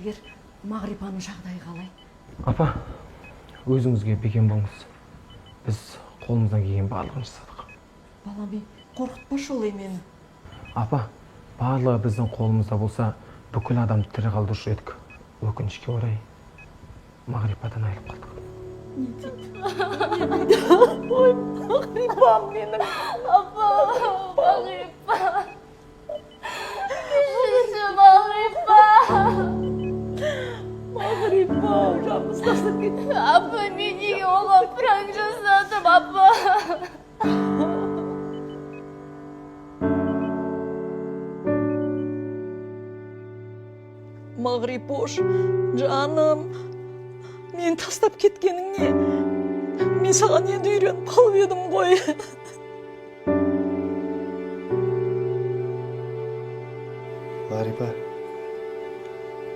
дәрігер, Мағрипаның жағдайы қалай? Апа, өзіңізге бекем болыңыз. Біз қолымыздан келген барлығын жасадық. Балам, қорқытпашы олай мені. Апа, барлығы біздің қолымызда болса, бүкіл адам тірі қалдырушы едік. Өкінішке орай, Мағрипадан айырылып қалдық. Не дейді? Ой, Мағрипам менің. Апа, Мағрипа. Кешірші, Мағрипа. Мағрипа, жанымыз тастап кетті. Апа, мен неге оған пранк жасадым, апа? Мағрипош, жаным, мен тастап кеткенің не? Мен саған енді үйреніп қалып едім ғой. Мағрипа,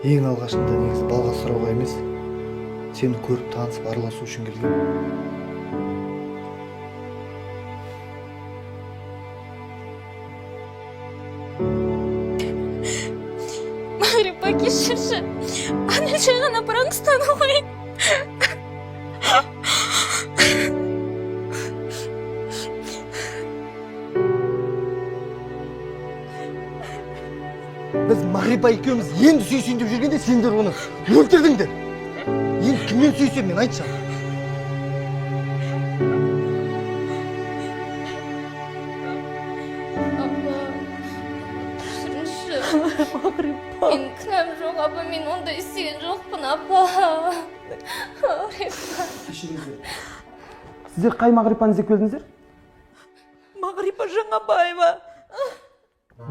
ең алғашында негізі балға сұрауға емес, сені көріп танысып араласу үшін келген. Мағрипа, кешірші. Анел жай ғана пранк ұстану ғой. Біз Мағрипа екеуміз енді сүйсін деп жүргенде сендер оны өлтірдіңдер. Енді кіммен сүйсем мен айтшы. Апа, кешіріңші. Мағрипа. Мен кінәм жоқ, апа, мен ондай істеген жоқпын, апа. Мағрипа. Сіздер қай Мағрипаны іздеп келдіңіздер? Мағрипа Жаңабаева.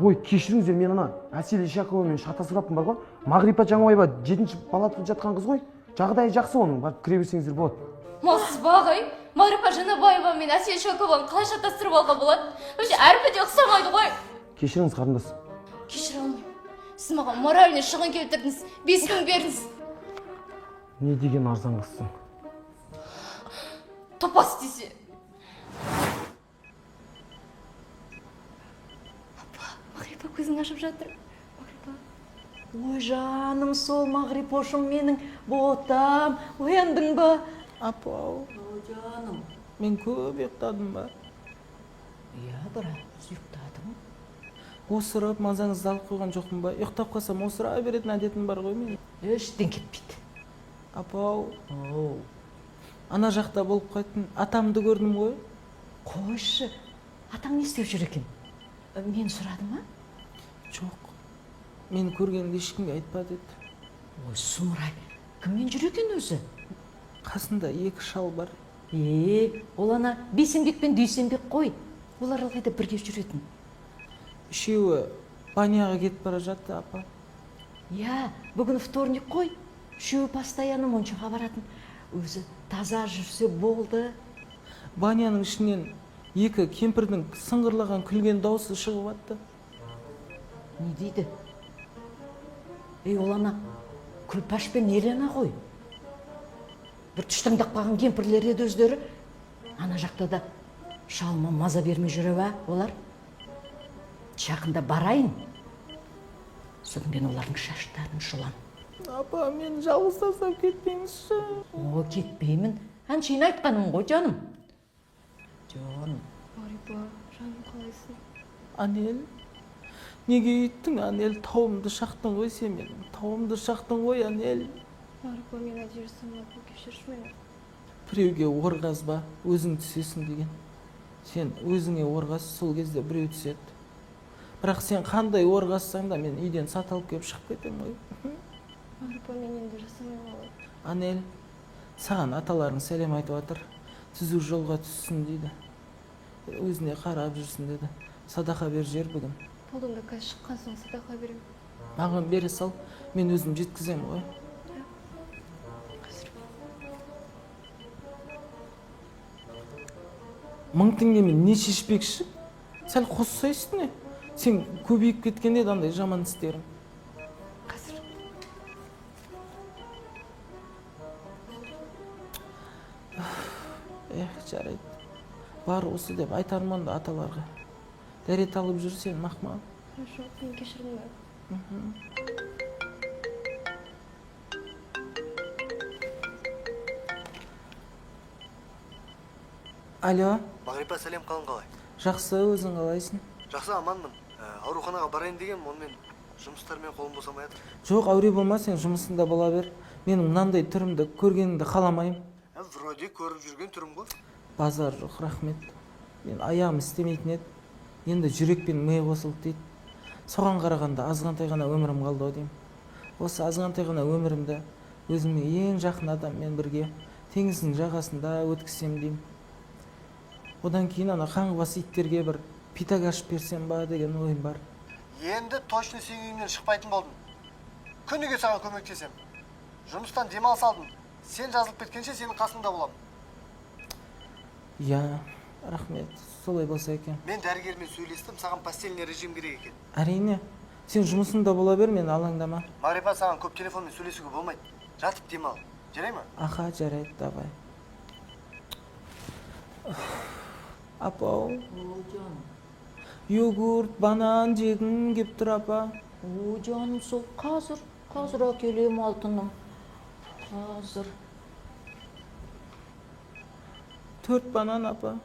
Ой, кешіріңіздер, мен ана Әсел Ишаковамен шатасыраппын бар ғой. Мағрипа Жаңабаева 7-ші палатада жатқан қыз ғой. Жағдайы жақсы оның, барып кіре берсеңіздер болады. Масыз бағай, Мағрипа Жаңабаева мен Әсел Ишакованы қалай шатастырып алуға болады? Вообще әрбірде ұқсамайды ғой. Кешіріңіз, қарындас. Кешіре алмаймын. Сіз маған моральный шығын келтірдіңіз. 5 мың бердіңіз. Не деген арзан қызсың. Топас десе. Мағрипа көзің ашып жатыр. Мағрипа. Ой, жаным, сол Мағрипошым менің ботам. Ояндың ба? Апау, Ой, жаным. мен көп ұйықтадым ба? Иә, біраз ұйықтадым. Осырап, мазаңызды алып қойған жоқпын ба? Ұйықтап қалсам осыра беретін әдетім бар ғой мен. Ештен кетпейді. Апау, Оу, ана жақта болып қайттым, атамды көрдім ғой. қойшы. Атаң не істеп жүр екен? Мен сұрадым ма? Жоқ, мені көргенде ешкімге айтпа деді. Ой, сұмырай. Кіммен жүр екен өзі? Қасында 2 шал бар. Ол ана Бейсенбек пен Дүйсенбек қой. Олар ылғайда бірге жүретін. Үшеуі баняға кетіп бара жатты, апа. Иә, бүгін вторник қой. Үшеуі постоянно моншаға баратын. Өзі таза жүрсе болды. Баняның ішінен 2 кемпірдің сыңғырлаған күлген дауысы шығып атты. Не дейді? Ол ана Күлпаш пен Елена ғой. Бір түштаңдап қалған кемпірлер еді өздері. Ана жақта да шалыма маза бермей жүре ба олар? Жақында барайын. Содан мен олардың шаштарын жұлам. Апа, мен жалғыз тастап кетпеңізші. О, кетпеймін. Әншейін айтқаным ғой, жаным. Жаным. Мағрипа, жаным қалайсың? Анел, неге үйттің, Анел? Тауымды шақтың ғой сен менің. Тауымды шақтың ғой, Анел. Мағрипа, мен әдер санадым, кешірші мені. Біреуге орғазба, өзің түсесің деген. Сен өзіңе орғаз, сол кезде біреу түседі. Бірақ сен қандай орғазсаң да мен үйден сат алып келіп шығып кетем ғой. Мағрипа, мен енді жасамай қалай. Анел, саған аталарың сәлем айтып жатыр. Түзу жолға түссін дейді. Өзіне қарап жүрсін деді. Садақа бер жер бүгін. Қолымда қазір шыққан соң садақа берем. Маған бере сал, мен өзім жеткізем ғой. Қазір. 1000 теңгемен не шешпекші? Сәл қосса үстіне. Сен көбейіп кеткенде андай жаман істерің. Қазір. Жарайды. Бар осы деп айтарман да аталарға. Дәрет алып жүрсен, мақмал. Жоқ, мен кешірмеймін. Алло, Мағрипа, сәлем, қалың қалай? жақсы, өзің қалайсың? Жақсы, аманмын. Ауруханаға барайын деген, онымен жұмыстармен қолым босамай жатыр. Жоқ, әуре болма, сен жұмысында бола бер. Менің мынандай түрімді көргеніңді қаламаймын. Вроде көріп жүрген түрім ғой. Базар жоқ, рахмет. Мен аяғым істемейтін еді. Енді жүрек пен ми қосылды дейді. Соған қарағанда азғантай ғана өмірім қалды ау деймін. Осы азғантай ғана өмірімді өзіме ең жақын адаммен бірге теңіздің жағасында өткізсем деймін. Одан кейін ана қаңғыбас иттерге бір питак ашып берсем ба деген ойым бар. Енді точно сен үйіңнен шықпайтын болдың. Күніге саған көмектесем. Жұмыстан демалыс алдым. Сен жазылып кеткенше сенің қасыңда боламын. Я, рахмет, солай болса екен. Мен дәрігермен сөйлестім, саған постельный режим керек екен. Әрине, сен жұмысында бола бер, мен алаңдама. Мағрипа, саған көп телефонмен сөйлесуге болмайды. Жатып демал. Жарай ма? Аха, жарайды, давай. Апау, О, жаным. йогурт, банан жегім кеп тұр, апа. О, жаным, сол қазір әкелем алтыным. Қазір. 4 банан, апа.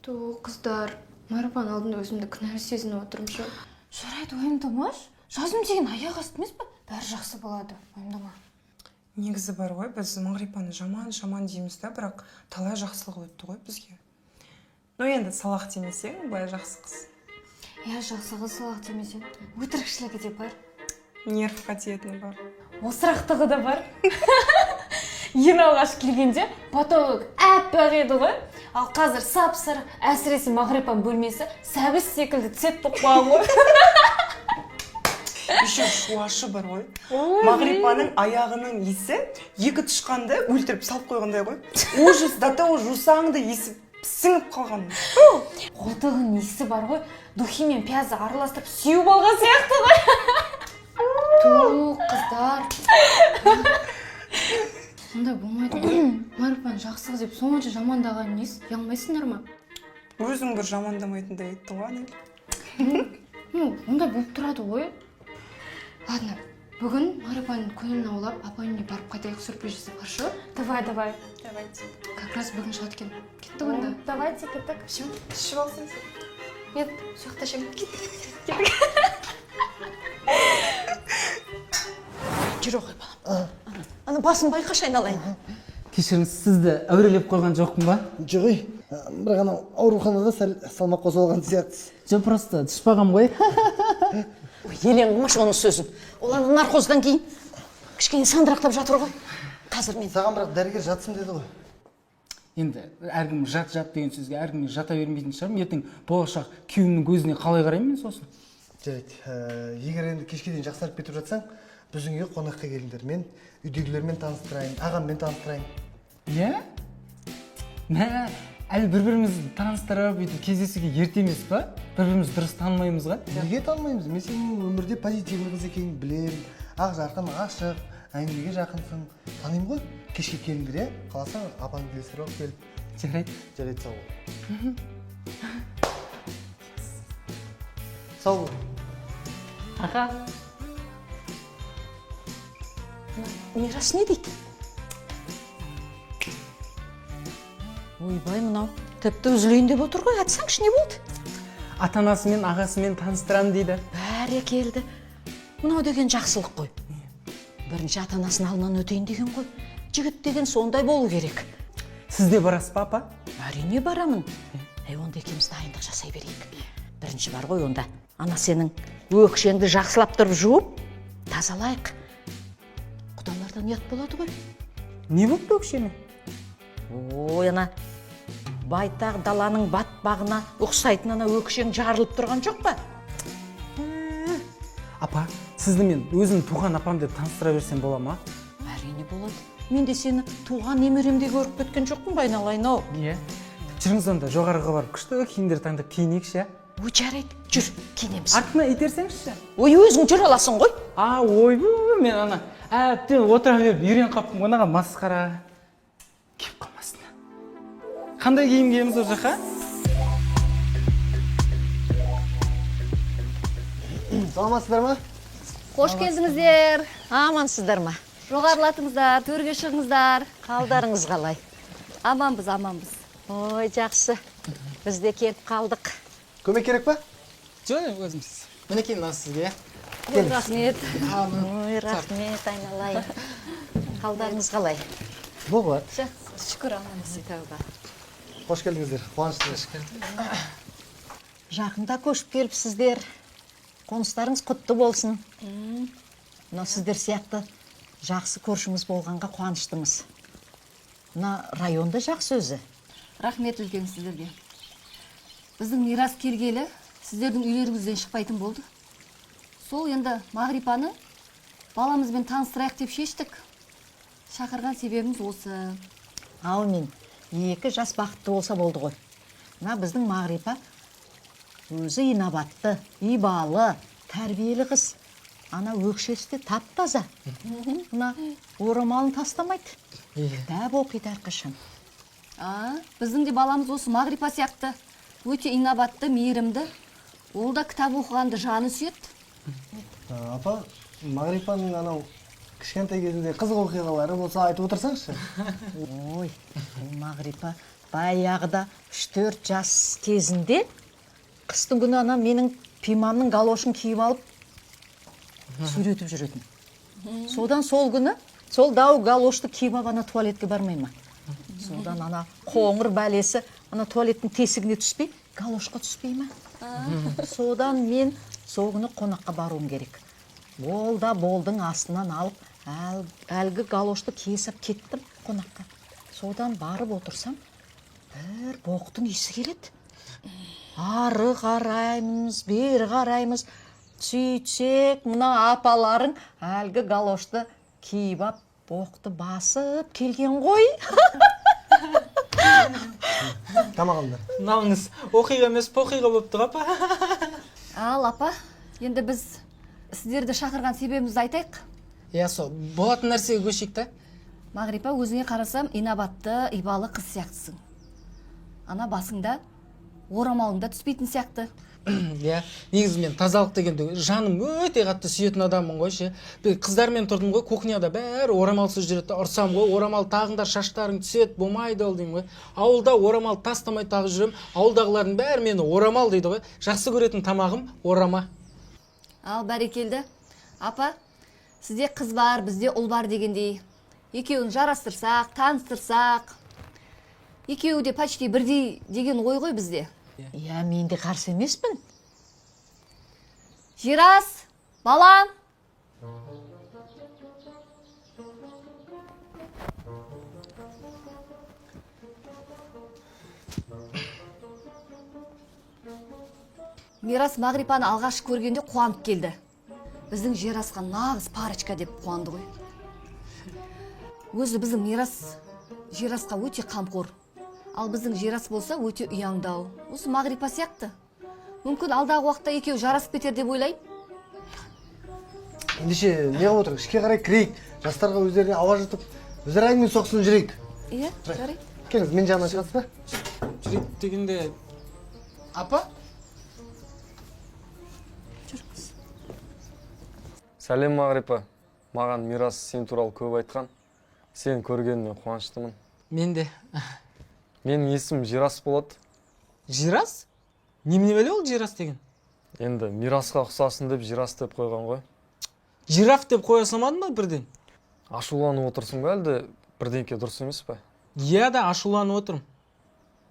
Ту, қыздар, Марипаның алдында өзімді кінәлі сезініп отырмын ше. Жарайды, уайымдамашы. Жазым деген аяқ асты емес пе? Бәрі жақсы болады, уайымдама. Негізі бар ғой, біз Мағрипаны жаман дейміз да, бірақ талай жақсылық өтті ғой бізге. Но енді салақ демесең, былай жақсы қыз. Иә, жақсы қыз салақ демесең, өтірікшілігі де бар. Нервқа тиетіні бар. Осырақтығы да бар. Ең алғаш келгенде потолок әппақ еді ғой. Ал қазір сап-сары, әсіресе Мағрипаның бөлмесі сәбіз секілді цвет болып қалған ғой. Еще шуашы бар ғой. Мағрипаның аяғының иісі екі тышқанды өлтіріп салып қойғандай ғой. Ужас, до того жусаңды иісі сіңіп қалған. Қолтығының иісі бар ғой, духи мен пиязды араластырып сүйіп алған сияқты ғой. Ту, қыздар. Сондай болмайды ғой. Марипаны жақсы қыз деп сонша жамандаған несі, ұялмайсыңдар ма? Өзің бір жамандамайтындай айттың ғой. Ондай болып тұрады ғой. Ладно, бүгін Марипаның көңілін аулап, апайын үйіне барып қайтайық, сюрприз жасап, хорошо? Давай. Давайте. Как раз бүгін шығады екен. Кетті онда. Давайте, кеттік. Все. Ішіп алсың сен. Нет, сояқта ішемін. Кеттік. Жүре ғой, балам. Ана басын байқашы айналайын. Кешіріңіз, сізді әурелеп қойған жоқпын ба? Жоғый, бірақ анау ауруханада сәл салмақ қосылған сияқтысыз. Жоқ, просто түспағам ғой. Елең қылмашы оның сөзін. Ол ана наркоздан кейін кішкене сандырақтап жатыр ғой. Қазір мен Саған бірақ дәрігер жатсын деді ғой. Енді әркім жат деген сөзге әркімге жата бермейтін шығармын. Ертең болашақ күйеуімнің көзіне қалай қараймын мен сосын? Жарайды, егер енді кешке дейін жақсарып кетіп жатсаң, біздің үйге қонаққа келіңдер. Мен үйдегілермен таныстырайын, ағаммен таныстырайын. Иә? Мә, әлі бір-бірімізді таныстырып, өйтіп кездесуге ерте емес па? Бір-бірімізді дұрыс танымаймыз ғой? Неге танымаймыз? Мен сенің өмірде позитивный қыз екенін білемін. Ақ жарқын, ашық, әңгімеге жақынсың. Танимын ғой? Кешке келіңдер, иә? Қаласаң, апаңды ілестіріп алып келіп. Жарайды. Жарайды, сау бол. Сау бол. аға. Мирас не дейді? Ойбай, мынау тіпті үзілейін деп отыр ғой. Айтсаңшы, не болды? Ата-анасымен, ағасымен таныстырам дейді. Бәрекелді. Мынау деген жақсылық қой. Бірінші ата-анасын алдынан өтейін деген ғой. Жігіт деген сондай болу керек. Сіз де барасыз ба, апа? Әрине барамын. Онда екеуміз дайындық жасай берейік. Бірінші бар ғой онда. Ана сенің өкшеңді жақсылап тұрып жуып, тазалайық. Құдалардан ұят болады ғой. Не болды өкшеме? Ой, ана байтақ даланың батпағына ұқсайтын ана өкшең жарылып тұрған жоқ па? Апа, сізді мен өзім туған апам деп таныстыра берсем бола ма? Әрине болады. Мен де сені туған немеремде көріп кеткен жоқпын ба, айналайын-ау. Иә. Жүріңіз онда жоғарыға барып күшті киімдер таңдап киінейікші. Ой, жарайды, жүр, киінеміз. Артына итерсеңізші. Ой, өзің жүр аласың ғой. Ойбу, мен ана әбден отыра беріп үйрен қаппын, онаға масқара. Кеп қалмасын. Қандай киім киеміз ол жаққа? Саламатсыздар ма? Қош келдіңіздер. Амансыздар ма? Жоғарылатыңыздар, төрге шығыңыздар. Қалдарыңыз қалай? Аманбыз. Ой, жақсы. Біз де келіп қалдық. Көмек керек па? жоқ өзіміз мінекей мынау сізге Ой, рахмет. Ой, рахмет, айналайын. Қалдарыңыз қалай? Болды. Шүкір аманбыз. Қош келдіңіздер. Қуаныштымын. Жақында көшіп келіпсіздер. Қоныстарыңыз құтты болсын. Мына сіздер сияқты жақсы көршіміз болғанға қуаныштымыз. Мына районда жақсы өзі. Рахмет үлкен сіздерге. Біздің мирас келгелі сіздердің үйлеріңізден шықпайтын болды. Сол енді Мағрипаны баламызбен таныстырайық деп шештік. Шақырған себебіміз осы. Аумин. 2 жас бақытты болса болды ғой. Мына біздің Мағрипа өзі инабатты, ибалы, тәрбиелі қыз. Ана өкшесі де тап-таза. Мына орамалын тастамайды. Кітап оқиды әрқашан. Біздің де баламыз осы Мағрипа сияқты. Өте инабатты, мейірімді. Ол да кітап оқығанды жаны сүйет. Апа, Мағрипаның анау кішкентай кезінде қызық оқиғалары болса айтып отырсаңызшы. Ой, Мағрипа баяғыда 3-4 жас кезінде қыстың күні ана менің пимамның галошын киіп алып сүйретіп жүретін. Содан сол күні сол дау галошты киіп алып ана туалетке бармай ма? Содан ана қоңыр бәлесі ана туалеттің тесігіне түспей, галошқа түспей ма? Содан мен сол күні қонаққа баруым керек. Болдың астынан алып, әлгі галошты кесіп кеттім қонаққа. Содан барып отырсам, бір боқтың иісі келеді. Ары қараймыз, бері қараймыз. Сөйтсек, мына апаларың әлгі галошты киіп ап, боқты басып келген ғой. Тамағымдар. мынауыңыз оқиға емес поқиға болып тұр апа Ал апа, енді біз сіздерді шақырған себебімізді айтайық. иә сол болатын нәрсеге көшейік та Мағрипа, өзіңе қарасам инабатты, ибалы қыз сияқтысың. Ана басыңда орамалыңда түспейтін сияқты. иә негізі мен тазалық дегенде жаным өте қатты сүйетін адаммын ғой ше қыздармен тұрдым ғой кухняда бәрі орамалсыз жүреді ұрсам ғой орамал тағыңдар шаштарың түседі болмайды ол деймін ғой ауылда орамал тастамай тағып жүремін ауылдағылардың бәрі мені орамал дейді ғой жақсы көретін тамағым орама Ал бәрекелді. Апа, сізде қыз бар, бізде ұл бар дегендей. Екеуін жарастырсақ, таныстырсақ. Екеуі де почти бірдей деген ой ғой бізде. Я, мен де қарсы емеспін. Жирас, балам. Мирас Мағрипаны алғаш көргенде қуанып келді. Біздің Жирасқа нағыз парочка деп қуанды ғой. Өзі біздің Мирас Жирасқа өте қамқор. Ал біздің Жирас болса өте ұяңдау. Осы Мағрипа сияқты. Мүмкін алдағы уақытта екеуі жарасып кетер деп ойлаймын. Ендеше не қылып отырық? Ішке қарай кірейік. Жастарға өздеріне ауа жұтып, өздері әңгіме соқсын жүрейік. Иә, жарайды. Келіңіз, мен жағынан шығасыз ба? жүрейік дегенде апа Сәлем Мағрипа. Маған Мирас сен туралы көп айтқан. Сен көргеніне қуаныштымын. мен де Менің есімім Жирас болады. Жирас немене ол Жирас деген Енді Мирасқа ұқсасын деп Жирас деп қойған ғой. жираф деп қоя салмадың ба бірден Ашуланып отырсың ба әлде бірдеңке дұрыс емес пе? иә да ашуланып отырмын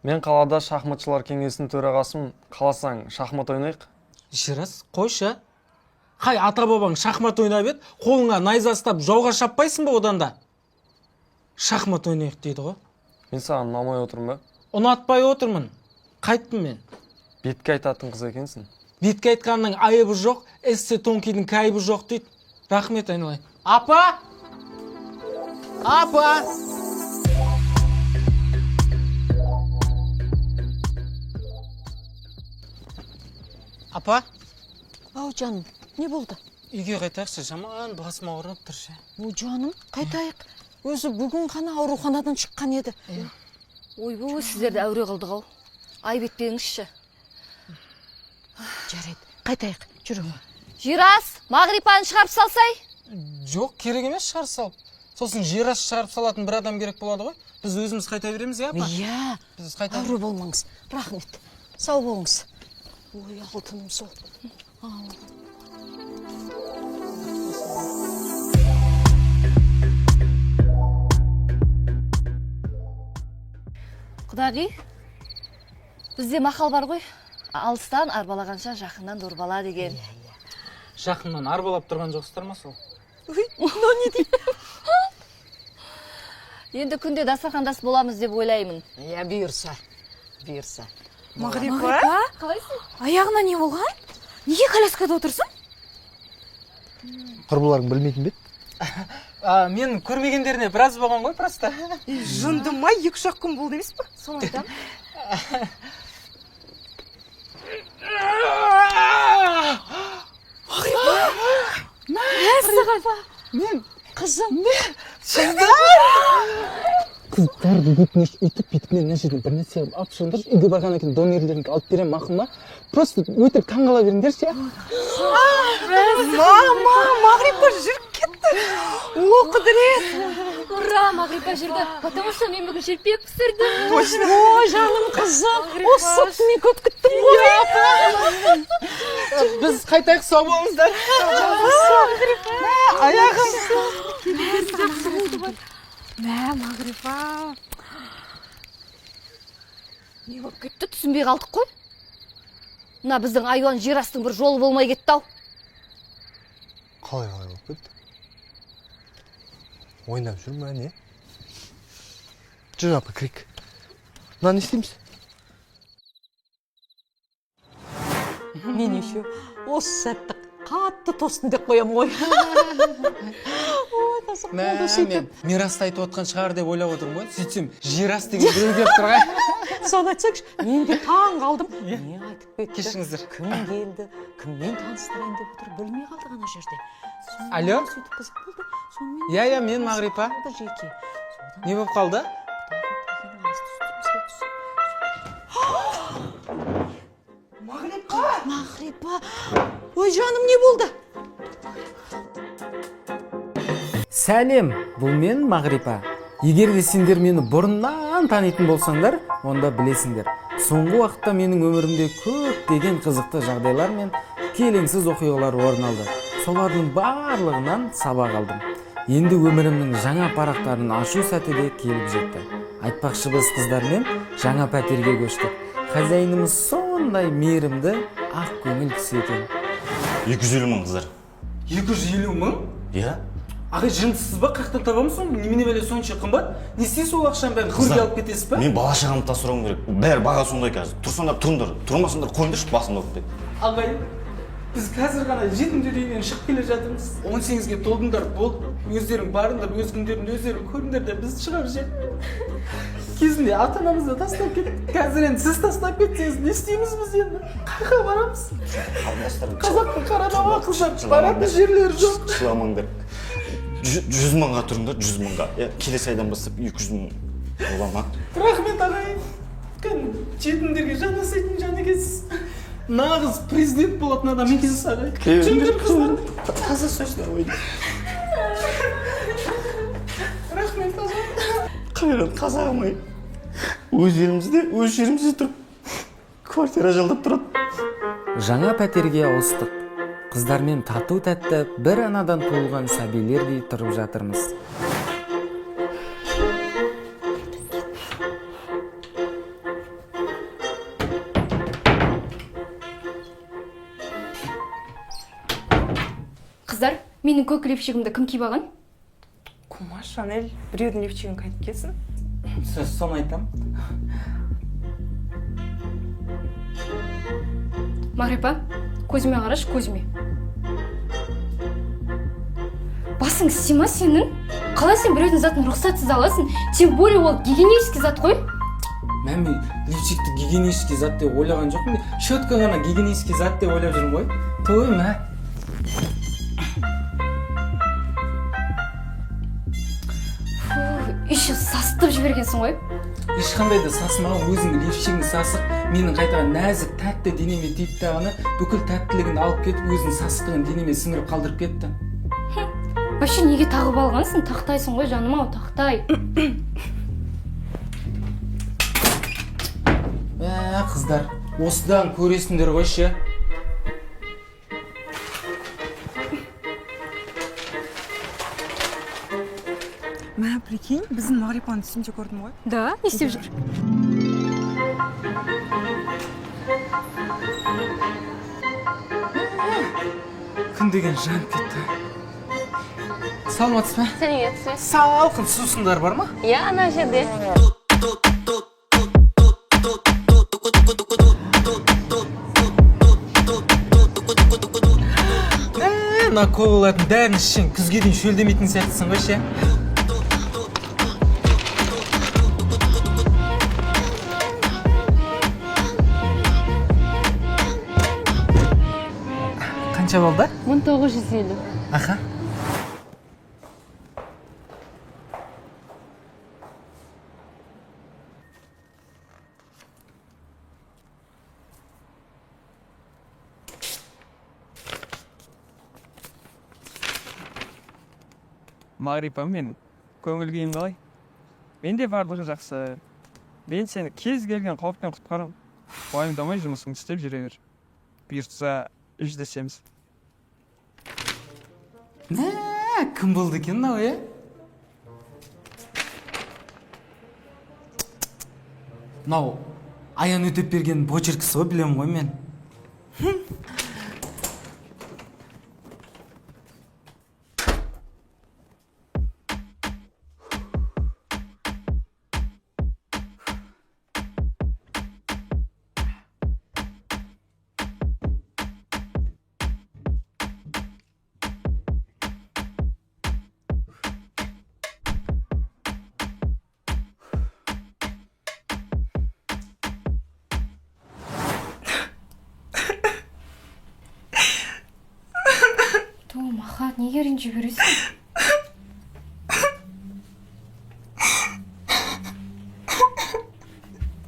Мен қалада шахматшылар кеңесінің төрағасымын. Қаласаң шахмат ойнайық. Жирас қойшы қай ата бабаң шахмат ойнап еді қолыңа найза ұстап жауға шаппайсың ба одан да шахмат ойнайық дейді ғой Мен саған ұнамай отырмын ба? ұнатпай отырмын қайттым мен Бетке айтатын қыз екенсің. бетке айтқанның айыбы жоқ эссе тонкийдің кайыбы жоқ дейді рахмет айналайын апа апа Ау, жаным, не болды? үйге қайтайықшы жаман басым ауырып тұр ше О, жаным, қайтайық. Өзі бүгін ғана ауруханадан шыққан еді. Ойбой, сіздерді әуре қылдық ау. Айып етпеңізші. Жарайды, қайтайық, жүру. Жирас, Мағрипаны шығарып салсай. жоқ керек емес шығар салып сосын жер асты шығарып салатын бір адам керек болады ғой. Біз өзіміз қайта береміз, апа? Иә, Біз қайта. ауру болмаңыз. Рахмет. Сау болыңыз. Ой, алтыным сол. Құдағи, бізде мақал бар ғой. Алыстан арбалағанша жақыннан дорбала деген. Жақыннан арбалап тұрған жоқсыздар ма сол? Енді күнде дастархандас боламыз деп ойлаймын. Иә, бұйырса. Бұйырса. Мағрипа, қалайсың? Аяғына не болған? Неге коляскада отырсың? құрбыларың білмейтін бе? Мен көрмегендеріне біраз болған ғой, просто. Жындыма 2-3 күн болды емес па? Соны айтам. Мен Қызым. қыздарды бетіне үйтіп бетіне мына жерден бір нәрсе алып шығыңдар, үйге барғаннан кейін донерлеріңді алып беремін, мақұл ма? Просто өтірік таңғала беріңдерші. Мама, Мағрипа жүріп кетті. О, құдірет. Ура, Мағрипа жүрді. Потому что мен бүгін шелпек пісірдім. Ой, жаным қызым. Осы мен көп күттім ғой. Біз қайтайық, сау болыңыздар. Аяғым. Мә, Мағрипа. Не болып кетті, түсінбей қалдық қой. Мына біздің айуан жер астың бір жолы болмай кетті ау. Қалай болып кетті? Ойнап жүр ма, не? Жүр апа, кірейік. Мына не істейміз? Мен еще осы сәтті қатты тостын деп қоям ғой. Ой, таза қолды Мен сөйтіп. мирасты айтып отқан шығар деп ойлап отырмын ғой. Сөйтсем, жер асты деген біреу келіп тұрғай. Соны айтсаңшы, мен де таң қалдым. Не айтып кетті? Кешіріңіздер. Кім келді? Кіммен таныстырайын деп отыр? Білмей қалдық ана жерде. Сонымен Алло? Сөйтіп қызық болды. Сонымен Иә, мен Мағрипа. қалды жеке. Не болып қалды? Мағрипа, ой жаным, не болды? Сәлем, бұл мен Мағрипа. Егер де сендер мені бұрыннан танитын болсаңдар, онда білесіңдер. Соңғы уақытта менің өмірімде көптеген қызықты жағдайлар мен келеңсіз оқиғалар орын алды. Солардың барлығынан сабақ алдым. Енді өмірімнің жаңа парақтарын ашу сәті де келіп жетті. Айтпақшы, біз қыздармен жаңа пәтерге көштік. Хозяинымыз сондай мейірімді, ақ көңіл кісі екен. 250 мың қыздар. 250 мың? Иә? Ағай, жындысыз ба? Қақтан табамыз соң? Немене бәле сонша қымбат? Не істейсіз ол ақшаны бәрін көрге алып кетесіз ба? Мен бала шағамды тасыруым керек. Бәрі баға сондай қазір. Тұрсаңдар тұрыңдар, тұрмасаңдар қойыңдаршы, басымды ұрып дейді. Ағай, біз қазір ғана жетімдер үйінен шығып келе жатырмыз. 18-ге толдыңдар, болды. Өздерің барыңдар, өз күндерінде өздерің көріңдер де біз шығар жер. Кезінде ата-анамызды тастап кеттік. Қазір енді сіз тастап кетсеңіз, не істейміз біз енді? Қайда барамыз? Қазақтың қарадама қыздар, баратын жерлері жоқ. Жыламаңдар. 100 мыңға тұрыңдар, 100 мыңға. Келесі айдан бастап 200 мың бола ма? Рахмет ағай. Жетімдерге жаны сайтын жаны екенсіз. Нағыз президент болатын адам екенсіз ағай. Жүріңдер қыздар. Таза сөздер ойды. Рахмет ағай. Қайрат қазағым ай. Өз жерімізде тұрып, квартира жалдап тұрады. Жаңа пәтерге ауыстық. Қыздармен тату тәтті бір анадан туылған сәбилердей тұрып жатырмыз. Қыздар, менің көк лепшігімді кім киіп алған? Кума, Шанель, біреудің лепчігін қайтып келсін. Соны айтам. Мағрипа, көзіме қараш, көзіме. Басың істей ма сенің? Қалай сен біреудің затын рұқсатсыз аласың? Тем более ол гигиенический зат қой. Мен липчикті гигиенический зат деп ойлаған жоқпын. Щетка ғана гигиенический зат деп ойлап жүрмін ғой. Той ма? Еще састып жібергенсің ғой. Ешқандай да сасымаған, өзіңнің липчигің сасық, менің қайтаға нәзік, тәтті денеме тиді дағаны, бүкіл тәттілігін алып кетіп, өзінің сасықтығын денеме сіңіріп қалдырып кетті. вообще неге тағып алғансың? Тақтайсың ғой жаным ау, тақтай. Қыздар, осыдан көресіңдер ғой ше. Мә, прикинь, біздің Мағрипаның түсінде көрдім ғой. Да, не істеп жүр? Күн деген жанып кетті. Саламатсыз ба? Сәлеметсіз. Салқын сусындар бар ма? Иә, ана жерде. Мына колалардың бәрін ішсең, күзге дейін шөлдемейтін сияқтысың ғой ше. Қанша болды? 1950. Аха. Мағрипа, мен көңіл күйім қалай? Менде барлығы жақсы. Мен сені кез келген қауіптен құтқарам. Уайымдамай жұмысыңды істеп жүре бер. Бұйыртса жүздесеміз. Кім болды екен мынау, е? Мынау Аян өтеп берген почеркісі ғой, білем ғой мен. Маха, неге ренжіп жүресің?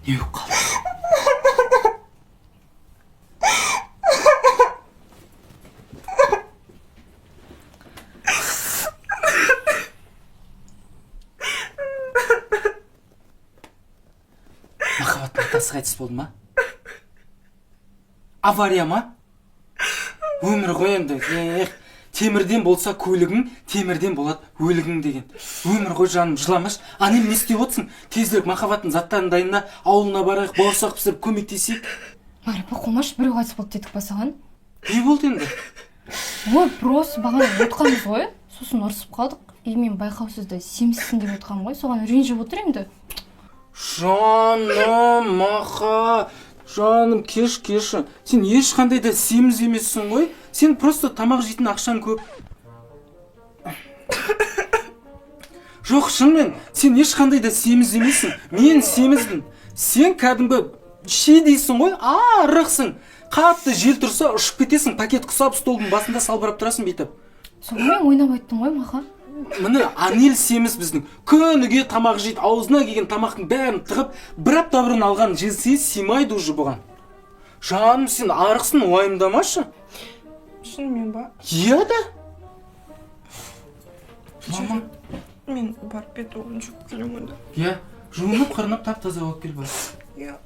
Не болып қалды? Махаббаттың атасы қайтыс болды ма? Авария ма? Өмір ғой енді. Темірден болса көлігің, темірден болады өлігің деген. Өмір ғой жаным, жыламаш. Анем не істеп отырсың? Тезірек махаббаттың заттарын дайында, ауылына барайық, бауырсақ пісіріп көмектесейік. Мағрипа, қомаш, біреу қайтыс болды дедік па саған? Не болды енді? Ой, просто бағана отқанбыз ғой. Сосын ұрысып қалдық. И мен байқаусызда семізсің деп отқам ғой. Соған ренжіп отыр енді. Жаным, Маха, жаным, кеш. Сен ешқандай да семіз емессің ғой. Сен просто тамақ жейтін ақшаң көп. Жоқ, шынымен, сен ешқандай да семіз емессің. Мен семізбін. Сен кәдімгі дейсің ғой, арықсың. Қатты жел тұрса ұшып кетесің, пакет құсап столдың басында салбырап тұрасың бүйтіп. Сонымен ойнап айттың ғой, Маха. Міне Анел семіз біздің. Күніге тамақ жейді, аузына келген тамақтың бәрін тығып, бір апта бұрын алған жесе симайды уже бұған. Жаным, сен арықсың, уайымдамашы. Шынымен ба? Иә да. Мамам, Мен барып бет оғын жүк келемін да. иә, жуынып қырынып тап-таза болып кел бар. Иә.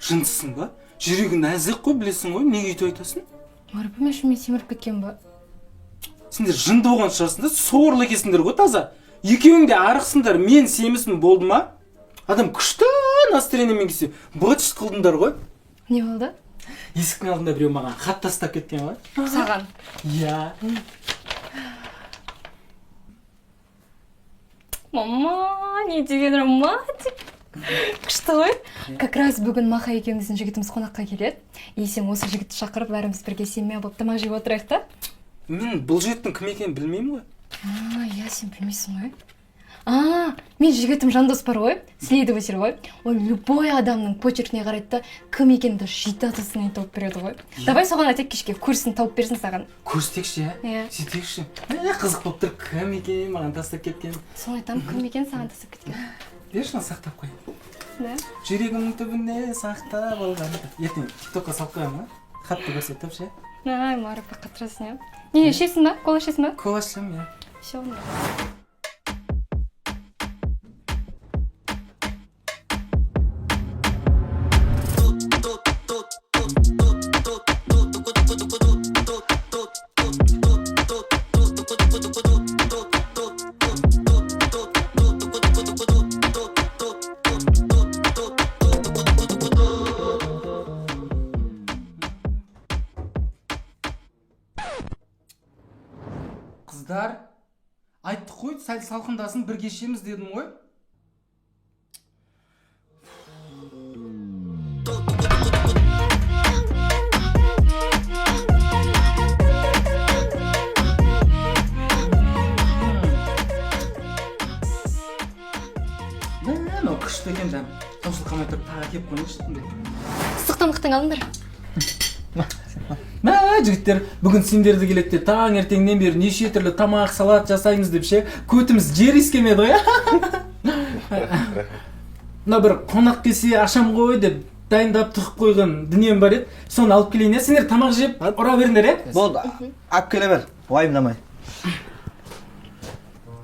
Жынсың ба? Жүрегің нәзік қой, білесің ғой, неге өйтіп айтасың? Мағрипа, мен шынымен семіріп кеткен ба? Сендер жынды болған шығарсыңдар, сорлы екенсіңдер ғой таза. Екеуің де арықсыңдар, мен семізбін, болды ма? Адам күшті настроениемен келсе, быт-шыт қылдыңдар ғой. Не болды? Есіктің алдында біреу маған хат тастап кеткен ғой. Саған? Иә. Мама, не деген романтик. Күшті ғой. Как раз бүгін Маха екеуміздің жігітіміз қонаққа келеді. И сен осы жігітті шақырып, бәріміз бірге семья болып тамақ жеп отырайық та? Мен бұл жігіттің кім екенін білмеймін ғой. Иә, сен білмейсің ғой. Мен жігітім Жандос бар ғой, следователь ғой. Ол любой адамның почеркіне қарайды да, кім екенді житатысын тауып береді ғой. Давай соған айтайық, кешке көрсін тауып берсін саған. Көрсетекші, иә? Сөйтекші. Қызық болып тұр, кім екен маған тастап кеткен. Соны айтамын, кім екен саған тастап кеткен. Берші, сақтап қой. Да? Жүрегімнің түбіне сақтап алған. Ертең тиктокқа салып қоямын, хатты көрсетіп ше. Ай, Мағрипа қатырасың, иә. Не, ішесің ба? Кола ішесің ба? Кола ішемін, иә. Все, онда. Қыздар, айттық қой, сәл салқындасын бірге ішеміз дедім ғой. Мынау күшті екен жан. Таусылқамай тұрып тағы кеп қойыңызшы түнде. Ыстық тамақтың алыңдар. Мә, жігіттер, бүгін сендерді келетте таң ертеңнен бері неше түрлі тамақ, салат жасаймыз деп ше, көтіміз жер искемеді ғой. Мына бір қонақ келсе ашам ғой деп дайындап тұқып қойған дүнием бар еді. Соны алып келейін, сендер тамақ жеп ұра беріңдер, Болды, алып келе бер, уайымдамай.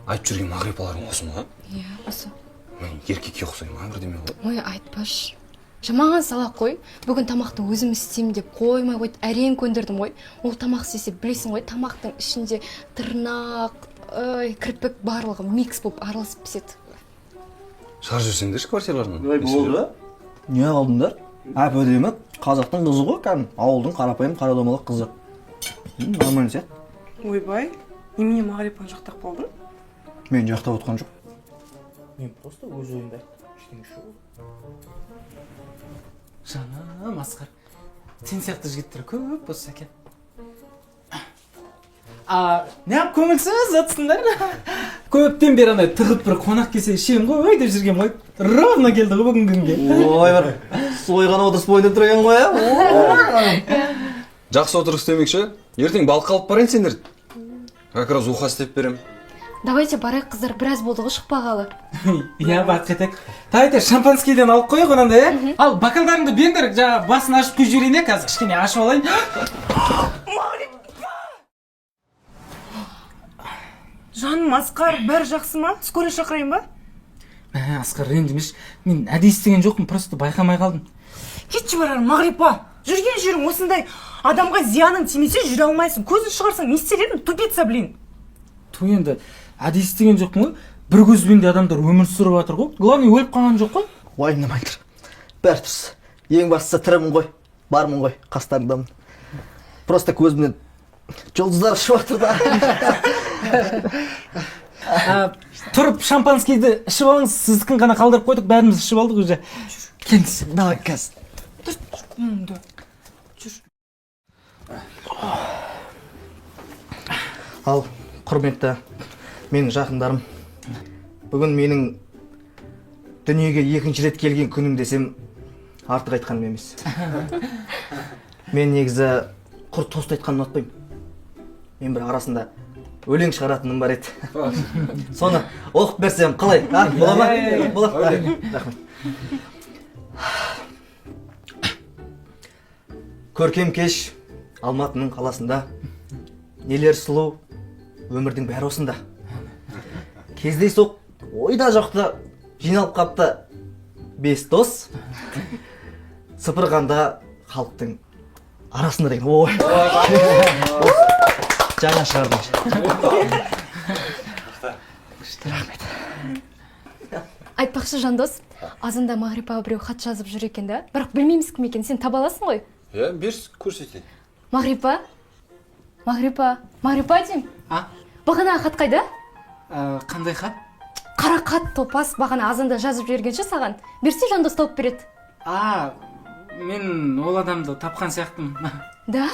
Айтып жүрген Мағрипаларың осы ма? Иә, осы. Мен еркекке ұқсаймын, бірдеме ғой. Ой, айтпаш. Жамаған сала қой. Бүгін тамақты өзім істеймін деп қоймай қойды. Әрең көндірдім ғой. Ол тамақ істесе білесің ғой, тамақтың ішінде тырнақ, кірпік барлығы микс болып араласып піседі. Шығарып жүрсеңдерші квартираларынан. Ой, болды. Не қалдыңдар? Әп өдемі қазақтың қызы ғой, кәдім. Ауылдың қарапайым қара домалақ қызы. Нормально сияқты. Ойбай, немене Мағрипаны жақтап қалдың? Мен жақтап отқан жоқ. Мен просто өз ойымда ештеңе жоқ. Жаным, Асқар, сен сияқты жігіттер көп болса екен. Неғып көңілсіз жатсыңдар? Көптен бері анай тығып бір қонақ келсе ішем ғой деп жүрген ғой. Ровно келді ғой бүгін күнге. Ой, бір сойған отырыс бойында тұрған ғой, ә? Жақсы отырыс демекші, ертең балық алып барайын сендер. Как раз уха істеп берем. Давайте барайық, қыздар, біраз болды ғой шықпағалы. Иә, бақ кетек. Давайте шампанскийден алып қойық онанда, е? Ал бокалдарыңды беріңдер, жаңа басын ашып көз жіберейін, қазір кішкене ашып алайын. Жаным, Асқар, бәрі жақсы ма? Скорый шақырайын ба? Асқар, ренжімеш. Мен әдейі істеген жоқпын, просто байқамай қалдым. Кетші барар, Мағрипа. Жүрген жерің осындай адамға зияның тимесе жүре алмайсың. Көзін шығарсаң не істер едің? Тупица, блин. Той енді әдейі істеген жоқпын ғой. Бір көзбен де адамдар өмір сүріп жатыр ғой. Главный өліп қалған жоқ қой. Уайымдамай тұр. Бәрі тұрс. Ең бастысы тірімін ғой. Бармын ғой, қастарыңдамын. Просто көзімнен жұлдыздар ұшып жатыр да. Тұрып шампанскийді ішіп алыңыз, сіздікін ғана қалдырып қойдық, бәріміз ішіп алдық уже. Келіңіз. Давай, қазір. Ал, құрметті менің жақындарым, бүгін менің дүниеге екінші рет келген күнім десем артық айтқаным емес. Мен негізі құр тост айтқанын ұнатпаймын. Мен бір арасында өлең шығаратыным бар еді. Соны оқып берсем қалай? Бола ма? Болады. Рахмет. Көркем кеш Алматының қаласында, нелер сұлу, өмірдің бәрі осында. Кездейсоқ ойда жоқта жиналып қапты 5 дос, сыпырғанда халықтың арасында деген. Ой, жаңа шығардың. Рахмет. Айтпақшы, Жандос, азында Мағрипа біреу хат жазып жүр екен да. Бірақ білмейміз кім екен, сен таба аласың ғой? Иә, берс көрсетейін. Мағрипа деймін. Бағана хат қайда? Қандай хат? Қара хат топас, бағана азанда жазып жібергенше саған. Берсе, Жандос тауып береді. Мен ол адамды тапқан сияқтымын. Да?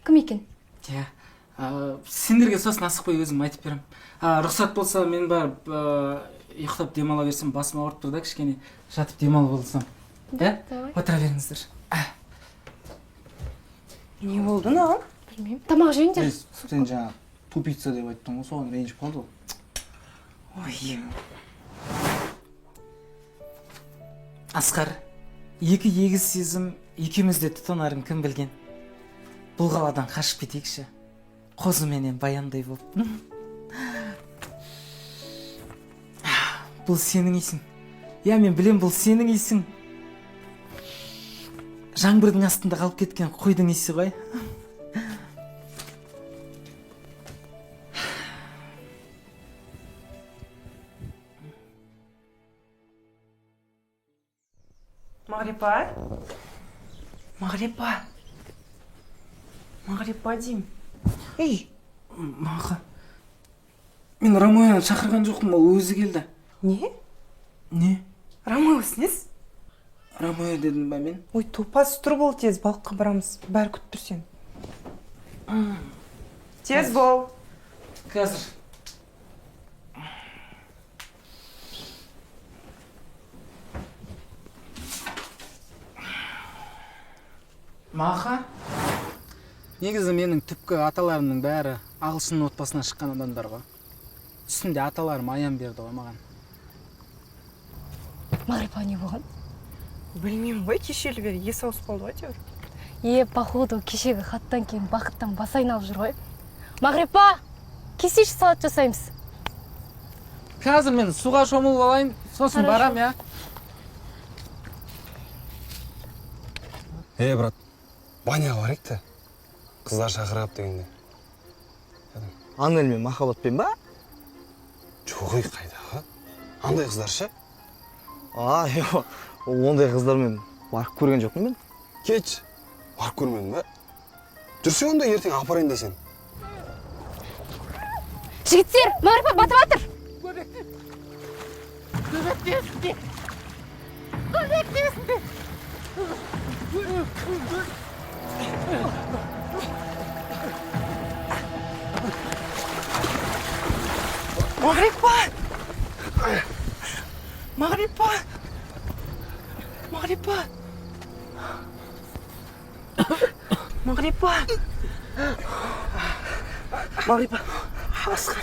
Кім екен? Иә. Сендерге сосын асықпай өзім айтып берем. Рұқсат болса мен барып ұйықтап демала берсем, басым ауырып тұр да, кішкене жатып демалып алсам. Да, отыра беріңіздер. Не болды, нағым? Білмеймін. Тамақ жейіндер. Сен жаңа тупица деп айттың ғой, соған ренжіп қалды ғой. Ой. Асқар, екі егіз сезім екеумізде тұтанарын кім білген? бұл қаладан қашып кетейікші. Қозы менен баяндай болып. Бұл сенің исің. Я, мен білем, бұл сенің исің. Жаңбырдың астында қалып кеткен қойдың исі ғой. Мағрипа? Мағрипа? Мағрипа деймін. Ей! Маға, мен Рамояны шақырған жоқпын, ол өзі келді. Не? Не? Рамояс несі? Рамоя дедім ба мен? Ой, топас тұр бол, тез балыққа барамыз. Бәрі күтіп тұр сен. Тез бол. Қазір. Маға? Негізі менің түпкі аталарымның бәрі ағылшын отбасынан шыққан адамдар ғой. Түсінде аталарым аян берді ғой маған. Мағрипа не болған? Білмеймін ғой, кешелі бері есі ауысып қалды ғой әйтеуір. Походу кешегі хаттан кейін бақыттан бас айналып жүр ғой. Мағрипа, кесеші салат жасаймыз. Қазір мен суға шомылып алайын, сосын барам, я. Брат, баняға барайық та. Қыздар шақырап дегенде. Анель мен махаббатпен ба? Жоғай қайдағы? Андай қыздар ше? Ондай қыздармен барып көрген жоқпын мен. Кеш, барып көрмедің ба? Жүрсе онда ертең апарайын десен. Жігіттер, Мағрипа батып жатыр. Мағрипа! Мағрипа! Мағрипа! Мағрипа! Мағрипа! Асқар!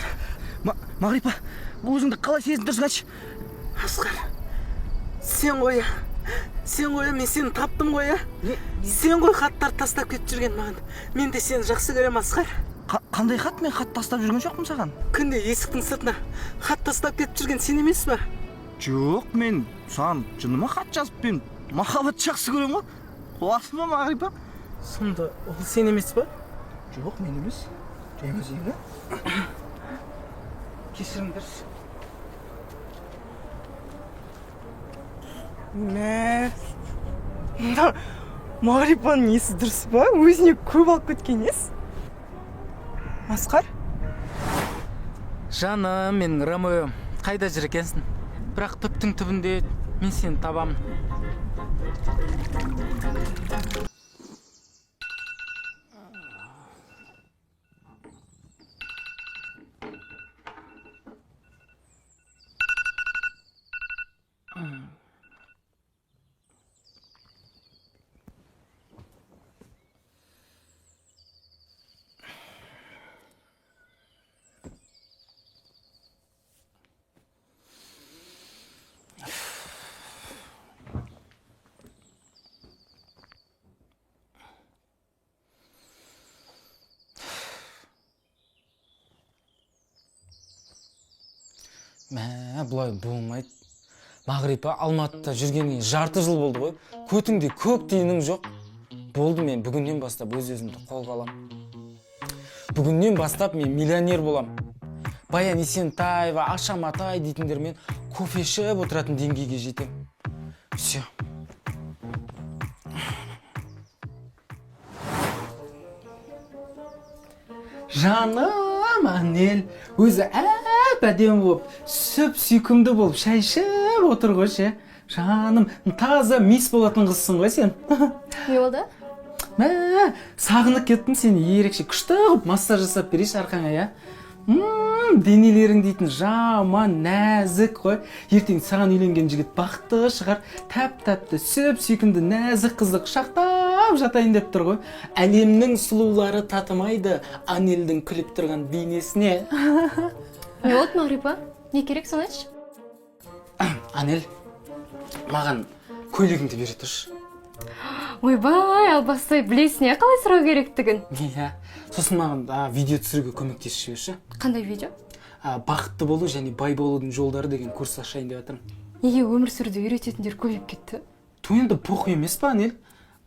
Мағрипа, өзіңді қалай сезіндірсің айтшы? Асқар, сен ғой, мен сені таптым ғой, сен ғой хаттар тастап кетіп жүрген маған. Мен де сені жақсы көрем, Асқар. Қандай хат? Мен хат тастап жүрген жоқпын саған. Күнде есіктің сыртына хат тастап кетіп жүрген сен емес па? Жоқ, мен саған жыныма хат жазып мен махаббат жақсы көрем ғой. Қуасың ба, Мағрипа? Сонда ол сен емес па? Жоқ, мен емес. Жеңі. Кешіріңдерші. Мағрипаның есі дұрыс ба? Өзіне көп алып кеткен ес? Асқар? Жаным, менің Рамоем, қайда жүр екенсің? Бірақ түптің түбінде мен сені табамын. Бұлай болмайды. Мағрипа Алматыда жүргеніне жарты жыл болды ғой. Көтіңде көк тиының жоқ. Болды, мен бүгіннен бастап өз-өзімді қолға алам. Бүгіннен бастап мен миллионер болам. Баян Есентаева, Аша Матай дейтіндермен кофе ішіп отыратын деңгейге жетем. Все. Жаным, Анель, өзі әдемі болып, сүп сүйкімді болып, шай ішіп отыр ғой ше. Жаным, таза мисс болатын қызсың ғой сен. Не болды? Сағынып кеттім сені, ерекше күшті қылып массаж жасап берейші арқаңа, я. Денелерің дейтін жаман, нәзік қой. Ертең саған үйленген жігіт бақытты шығар, тәп-тәпті, сүп сүйкімді, нәзік қызды құшақтап жатайын деп тұр ғой. Әлемнің сұлулары татымайды Анельдің күліп тұрған бейнесіне. Не болды, Мағрипа? Не керек соны айтшы? Анель, маған көйлегіңді бере тұршы. ойбай албастай білесің иә қалай сұрау керектігін. Иә. Сосын маған видео түсіруге көмектесіп жіберші. Қандай видео? Бақытты болу және бай болудың жолдары деген курс ашайын деп жатырмын. Неге өмір сүруді үйрететіндер көбейіп кетті? Енді похуй емес па, Анел?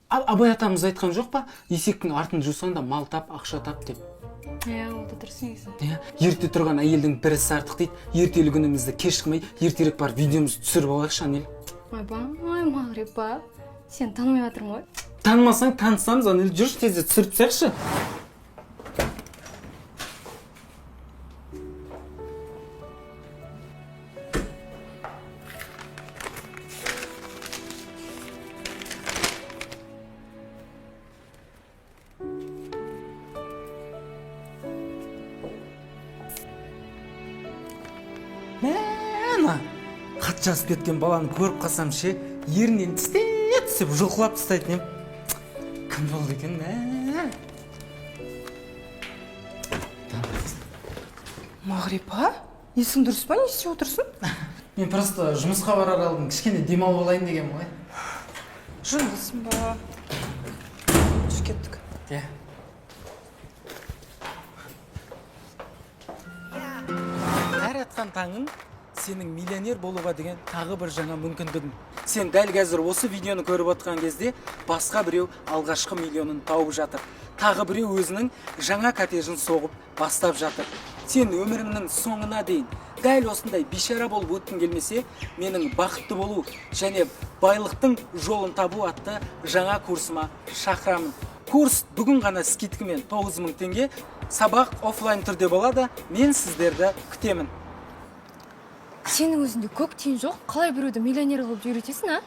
Абай атамыз айтқан жоқ па? Есектің артын жусаң да мал тап, ақша тап деп. Ол да дұрыс негізі. Ерте тұрған әйелдің бір ісі артық дейді. Ертелі күнімізді кеш қылмай, ертерек бар видеомызды түсіріп алайықшы, Анел. Ойбай Мағрипа, сен танымай жатырмын ғой. Танымасаң танысамыз, Анел. Жүрші тезде түсіріп тастайықшы. Мәна, хат жазып кеткен баланы көріп қалсам ше, ерінен түсіп жұлқылап тастайтын ем. Кім болды екен, мә? Мағрипа, есің дұрыс па, не істеп отырсың? Мен просто жұмысқа барар алдым, кішкене демалып алайын деген ғой. Жұмысың ба? Жүр кеттік. Әр атқан таңың сенің миллионер болуға деген тағы бір жаңа мүмкіндігің. Сен дәл қазір осы видеоны көріп отқан кезде басқа біреу алғашқы миллионын тауып жатыр. Тағы біреу өзінің жаңа коттеджін соғып бастап жатыр. Сен өміріңнің соңына дейін дәл осындай бейшара болып өткің келмесе, менің бақытты болу және байлықтың жолын табу атты жаңа курсыма шақырамын. Курс бүгін ғана скидкамен 9000 теңге, сабақ офлайн түрде болады. Мен сіздерді күтемін. Сенің өзінде көк тиын жоқ, қалай біреуді миллионер қылып үйретесің, а?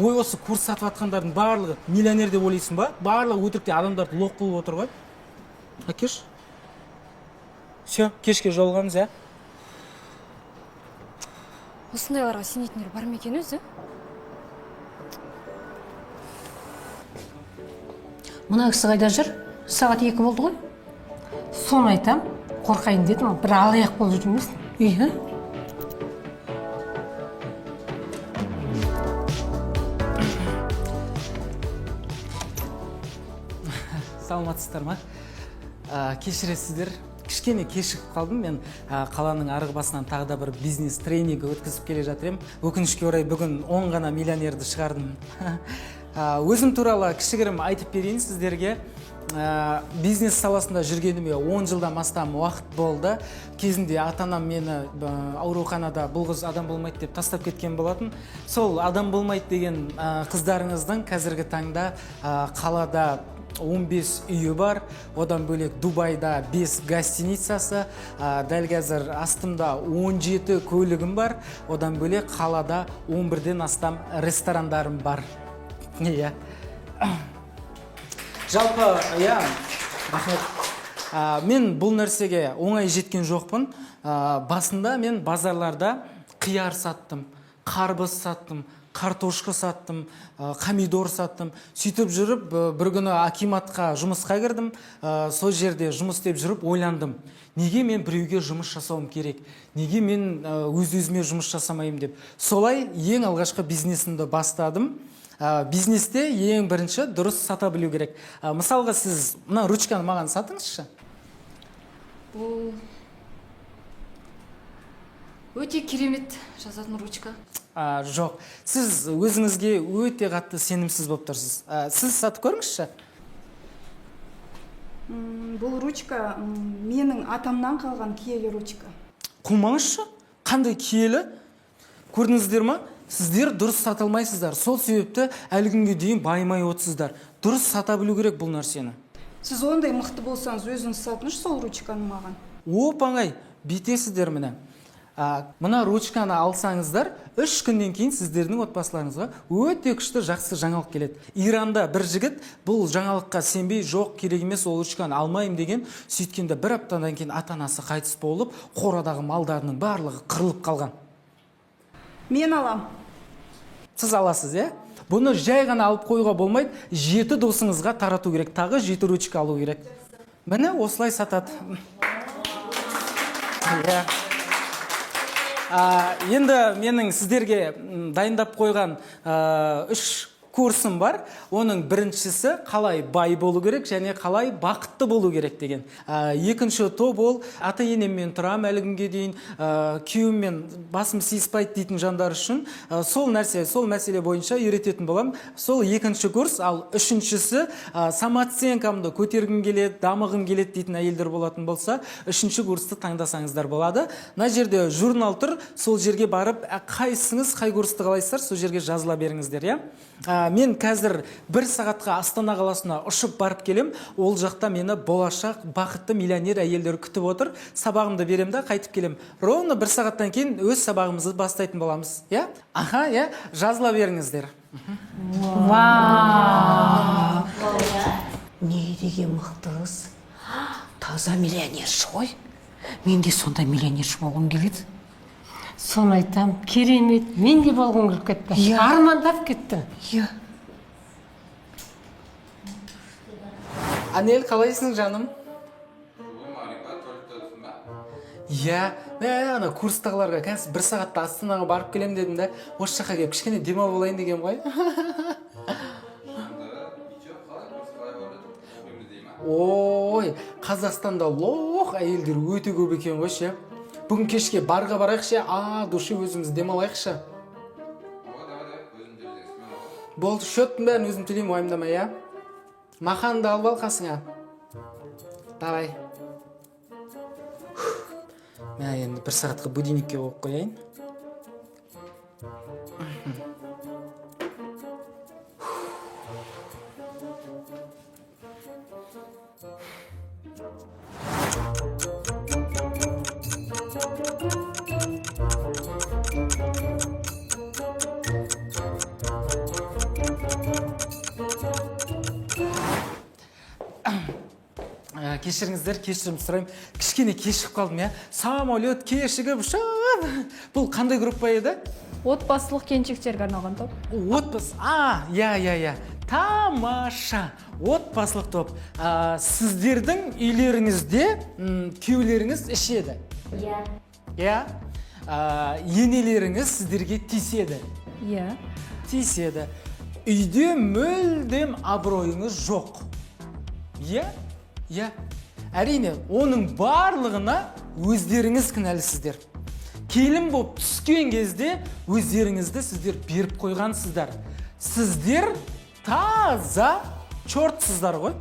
Ой, осы курс сатып атқандардың барлығы миллионер деп ойлайсың ба? Барлығы өтірікте адамдарды лоқ қылып отыр ғой. Әкеш. Все, кешке жолығамыз, ә? Осындайларға сенетіндер бар ма екен өзі? Мына кісі қайда жүр? Сағат 2 болды ғой. Соны айтам, қорқайын дедім, бір алаяқ болып жүрмесін. Иә. Саламатсыздар ма? Кешіресіздер. Кішкене кешігіп қалдым. Мен қаланың арғы басынан тағы да бір бизнес тренингі өткізіп келе жатырмын. Өкінішке орай бүгін 10 ғана миллионерді шығардым. Өзім туралы кішігірім айтып берейін сіздерге. Бизнес саласында жүргеніме 10 жылдан астам уақыт болды. Кезінде ата-анам мені ауруханада бұл қыз адам болмайды деп тастап кеткен болатын. Сол адам болмайды деген қыздарыңыздың қазіргі таңда қалада 15 үйі бар, одан бөлек Дубайда 5 гостиницасы, дәл қазір астымда 17 көлігім бар, одан бөлек қалада 11-ден астам ресторандарым бар. Иә. Жалпы, иә, рахмет. Мен бұл нәрсеге оңай жеткен жоқпын. Басында мен базарларда қияр саттым, қарбыз саттым, картошка саттым, помидор саттым. Сөйтіп жүріп, бір күні акиматқа жұмысқа кірдім. Сол жерде жұмыс істеп жүріп ойландым. Неге мен біреуге жұмыс жасауым керек? Неге мен өз-өзіме жұмыс жасамайым деп. Солай ең алғашқы бизнесімді бастадым. Бизнесте ең бірінші дұрыс сата білу керек. Мысалға сіз мына ручканы маған сатыңызшы. Бұл өте керемет жазатын ручка. Жоқ, сіз өзіңізге өте қатты сенімсіз болып тұрсыз. Сіз сатып көріңізші. Бұл ручка менің атамнан қалған киелі ручка. Қумаңызшы, қандай киелі? Көрдіңіздер ма? Сіздер дұрыс сата алмайсыздар. Сол себепті әлі күнге дейін байымай отырсыздар. Дұрыс сата білу керек бұл нәрсені. Сіз ондай мықты болсаңыз, өзіңіз сатыңыз сол ручканы маған. Оп-оңай, бүйтесіздер міне. Мына ручканы алсаңыздар, 3 күннен кейін сіздердің отбасыларыңызға өте күшті жақсы жаңалық келеді. Иранда бір жігіт бұл жаңалыққа сенбей, жоқ, керек емес, ол ручканы алмайым деген, сөйткенде бір аптадан кейін ата-анасы қайтыс болып, қорадағы малдарының барлығы қырылып қалған. Мен алам. Сіз аласыз, е? Бұны жай ғана алып қойуға болмайды, 7 досыңызға тарату керек, тағы 7 ручка алу керек. Міне осылай сатады. Енді менің сіздерге дайындап қойған 3 курсым бар. Оның біріншісі қалай бай болу керек және қалай бақытты болу керек деген. Екінші топ ол ата-енеммен тұрам әлі күнге дейін, күйеуіммен басым сыйыспайды дейтін жандар үшін сол мәселе бойынша үйрететін болам. Сол екінші курс. Ал үшіншісі самооценкамды көтергім келеді, дамығым келеді дейтін әйелдер болатын болса, үшінші курсты таңдасаңыздар болады. Мына жерде журнал тұр, сол жерге барып қайсыңыз қай курсты қалайсыздар, сол жерге жазыла беріңіздер, иә? Мен қазір 1 сағатқа Астана қаласына ұшып барып келем. Ол жақта мені болашақ бақытты миллионер әйелдер күтіп отыр. Сабағымды берем да қайтып келем. Ровно 1 сағаттан кейін өз сабағымызды бастайтын боламыз, иә? Аха, иә, жазыла беріңіздер. Не деген мықты қыз. Таза миллионерші ғой. Мен де сондай миллионерші болғым келеді. Соны айтам, керемет, мен де болғым келіп кетті. Армандап кеттім. Анел, қалайсың жаным? Иә, ана курстағыларға қазір 1 сағатта Астанаға барып келем дедім да, осы жаққа келіп кішкене демалып болайын деген ғой. Ой, Қазақстанда лоқ әйелдер өте көп екен ғой ше. Бүгін кешке барға барайықшы, души өзіміз демалайықшы. Болды, шөттің бәрін өзім төлеймін, уайымдама, иә? Мақанды алып ал қасыңа. Давай. Мен енді 1 сағатқа будильникке қойып қояйын. Кешіріңіздер, кешірім сұрайым. Кішкене кешіп қалдым, иә? Самолет кешігіп, бұл қандай группа еді? Отбасылық келіншектерге арналған топ. Отбасы, иә. Тамаша. Отбасылық топ. Сіздердің үйлеріңізде күйеулеріңіз ішеді? Иә. Енелеріңіз сіздерге тиіседі? Иә. Тиіседі. Үйде мүлдем абыройыңыз жоқ? Иә? Иә. Әрине, оның барлығына өздеріңіз кінәлісіздер. Келін болып түскен кезде өздеріңізді сіздер беріп қойғансыздар. Сіздер таза чортсыздар ғой.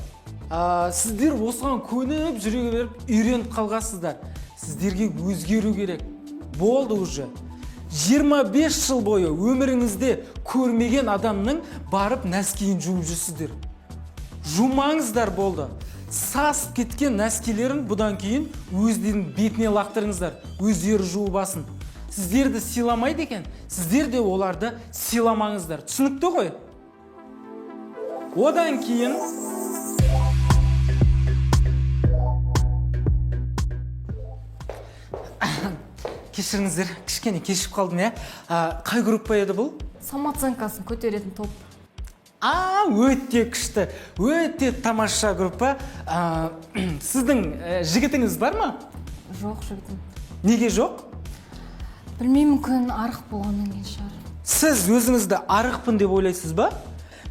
Сіздер осыған көніп жүре беріп үйреніп қалғансыздар. Сіздерге өзгеру керек. Болды уже. 25 жыл бойы өміріңізде көрмеген адамның барып нәскиін жуып жүрсіздер. Жумаңыздар болды. Сасып кеткен нәскилерін бұдан кейін өздерінің бетіне лақтырыңыздар. Өздері жуып басын. Сіздерді сыйламайды екен, сіздер де оларды сыйламаңыздар. Түсінікті ғой? Одан кейін кешіріңіздер, кішкене кешіп қалдым, иә? Қай группа еді бұл? Самооценкасын көтеретін топ. Өте күшті, өте тамаша группа. Сіздің жігітіңіз бар ма? Жоқ, жігітім. Неге жоқ? Білмеймін, мүмкін арық болғаннан кейін шығар. Сіз өзіңізді арықпын деп ойлайсыз ба?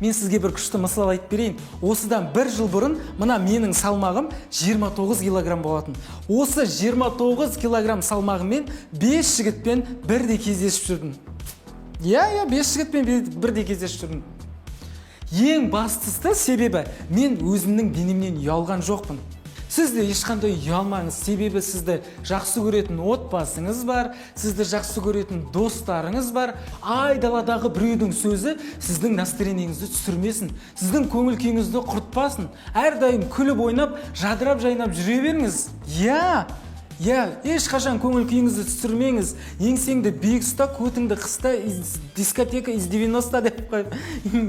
Мен сізге бір күшті мысал айтып берейін. Осыдан 1 жыл бұрын мына менің салмағым 29 килограмм болатын. Осы 29 килограмм салмағымен 5 жігітпен бірде кездесіп жүрдім. Иә, 5 жігітпен бірде кездесіп жүрдім. Ең бастысы себебі мен өзімнің денемнен ұялған жоқпын. Сіз де ешқандай ұялмаңыз, себебі сізді жақсы көретін отбасыңыз бар, сізді жақсы көретін достарыңыз бар. Айдаладағы біреудің сөзі сіздің настроениеңізді түсірмесін, сіздің көңіл күйіңізді құртпасын. Әрдайым күліп ойнап, жадырап жайнап жүре беріңіз. Иә, ешқашан көңіл күйіңізді түсірмеңіз. Еңсеңді биік ұста, көтіңді қыста, дискотека из 90 деп қойып.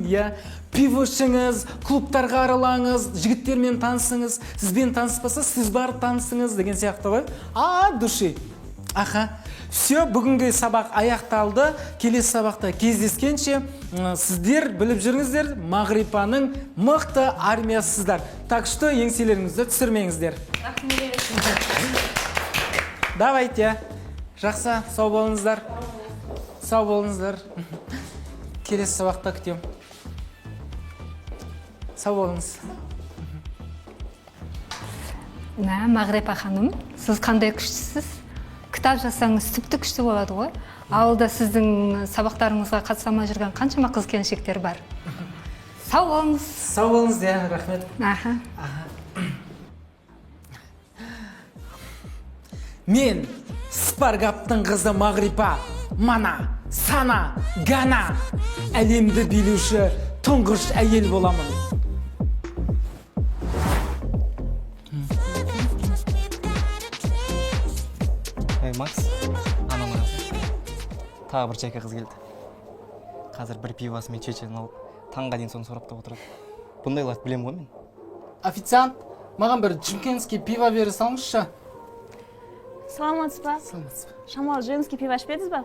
Иә, пиво ішіңіз, клубтарға аралаңыз, жігіттермен танысыңыз. Сізбен таныспаса, сіз барып танысыңыз деген сияқты ғой. Души. Все, бүгінгі сабақ аяқталды. Келесі сабақта кездескенше сіздер біліп жүріңіздер, Мағрипаның мықты армиясыздар. Так что еңселеріңізді түсірмеңіздер. Давайте. Жақсы, сау болыңыздар. Келесі сабақта күтем. сау болыңыз. Мә, Мағрипа ханым, сіз қандай күштісіз? Кітап жазсаңыз тіпті күшті болады ғой. Ауылда сіздің сабақтарыңызға қатыса жүрген қаншама қыз келіншектер бар. Сау болыңыз. Сау болыңыз, иә, рахмет. Аха. Мен Спаргаптың қызы Мағрипа, мана, сана, гана, әлемді билеуші тұңғыш әйел боламын. Макс, анама тағы бір жеке қыз келді. Қазір бір пивасымен чеченін алып, таңға дейін соны сораптап отырады. Бұндайларды білем ғой мен. Официант, маған бір чимкентский пиво бере салыңызшы. Саламатсыз ба? Шамал, женский пиво ішпедіңіз ба?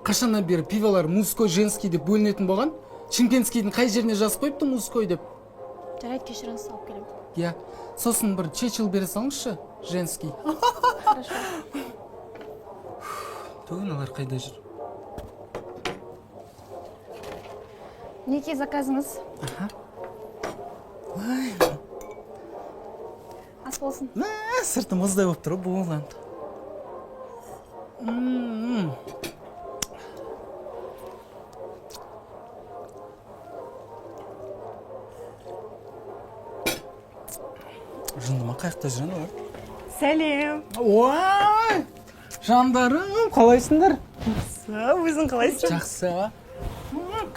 Қашаннан бері пиволар мужской, женский деп бөлінетін болған? Чимкентскийдің қай жеріне жазып қойыпты мужской деп? Жарайды, кешіріңіз, салып келем. Иә, сосын бір чечил бере салыңызшы, женский. Хорошо. Бүгін олар қайда жүр? Неке заказыңыз? Ас болсын. Сырты мұздай болып тұр, болғанды. Жындыма қаяқта жүрін олар? Сәлем. Ой! Жандарым, қалайсыңдар? Өзің қалайсың? Жақсы.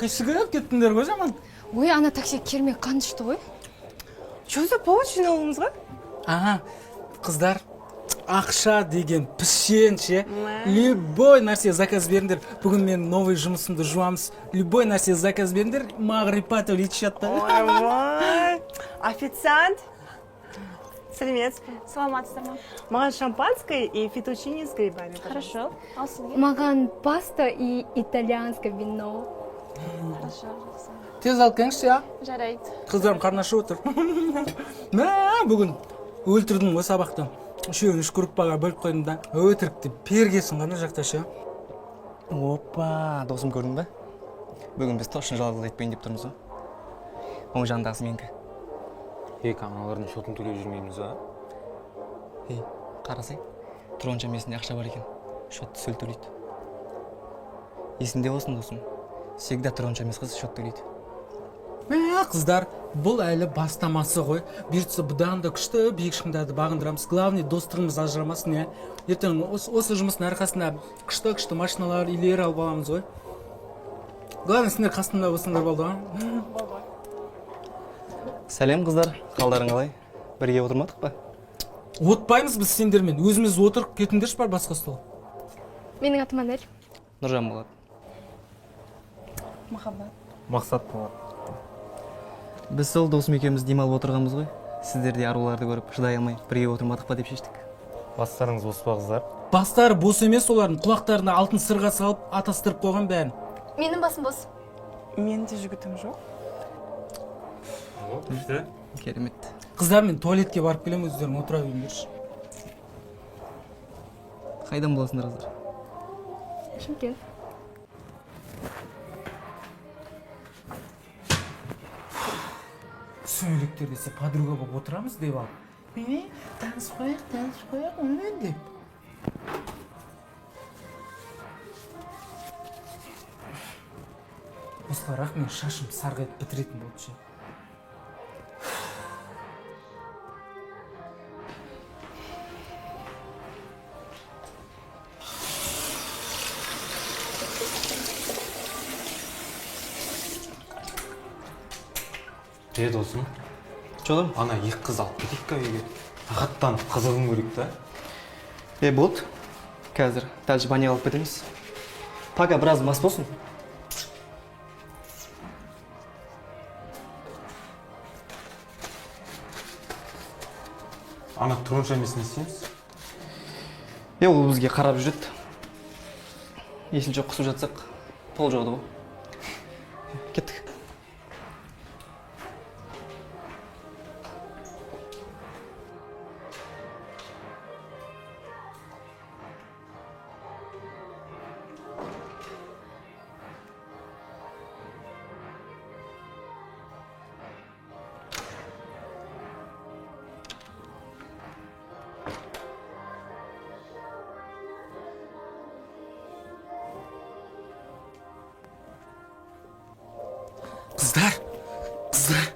Кішігіп кеттіңдер ғой жаман. Ой, ана такси кермек қанышты ғой. Чөзі повод жиналуымыз ғой? Қыздар, ақша деген пішенше. Любой нәрсе заказ беріңдер. Бүгін мен новый жұмысымды жуамыз. Любой нәрсе заказ беріңдер. Мағрипа төлейтші жатты. Ой, официант. Сәлеметсіз. Саламатсыздар ма? Маған шампанское и фетучини с грибами. Хорошо. Ал сізге. Маған паста и итальянское вино. Хорошо, жақсы. Тез алып келіңізші, а? Жарайды. Қыздарым қарнашы отыр. Бүгін өлтірдің ғой сабақты. Үшеуін үш группаға бөліп қойдым да. Өтірікті пергесін ғана жақташы. Опа, досым көрдің бе? Бүгін біз точно жалғыз айтпайын деп тұрмыз ғой. Оң жағындағысы менікі. Аналардың шотын төлеп жүрмейміз, а? Қарасай, Тұронша месінде ақша бар екен. Шотты сөл төлейді. Есінде болсын досым. Всегда Тұронша емес қыз шот төлейді. Қыздар, бұл әлі бастамасы ғой. Бұйыртса бұдан да күшті биік шыңдарды бағындырамыз. Главный достығымыз ажырамасын, иә. Ертең осы жұмыстың арқасында күшті машиналар, үйлер алып аламыз ғой. Главный сендер қасымда болсыңдар болды, а? Сәлем қыздар, қалдарың қалай? Бірге отырмадық па? Отпаймыз біз сендермен. Өзіміз отырып кетіңдерші бар басқа стол. Менің атым Анель. Нұржан болады. Махаббат. Мақсат болады. Біз сол досым екеуміз демалып отырғанбыз ғой. Сіздер де аруларды көріп шыдай алмай бірге отырмадық па деп шештік. Бастарыңыз бос па қыздар? Бастары бос емес, олардың құлақтарына алтын сырға салып атастырып қойған бәрін. Менің басым бос. Мен де жігітім жоқ. Керемет. Қыздар, мен туалетке барып келем, өздерің отыра беріңдерші. Қайдан боласыңдар қыздар? Шымкент. Сөйлектер десе подруга болып отырамыз деп ал. Танысып қояқ, онымен деп. Осыларақ мен шашым сарғайып бітіретін болды ше. Досым, Жолым? ана екі қыз алып кетейік қа үйге. Тағаттан қызығым көрек та. Болды. Қазір тәжірибені алып кетеміз. Пока біраз мас болсын. Ана Тұронша емес не істейміз? Ол бізге қарап жүреді. Есіл жоқ құсып жатсақ, пол жоғды ғой. Кеттік. Қыздар,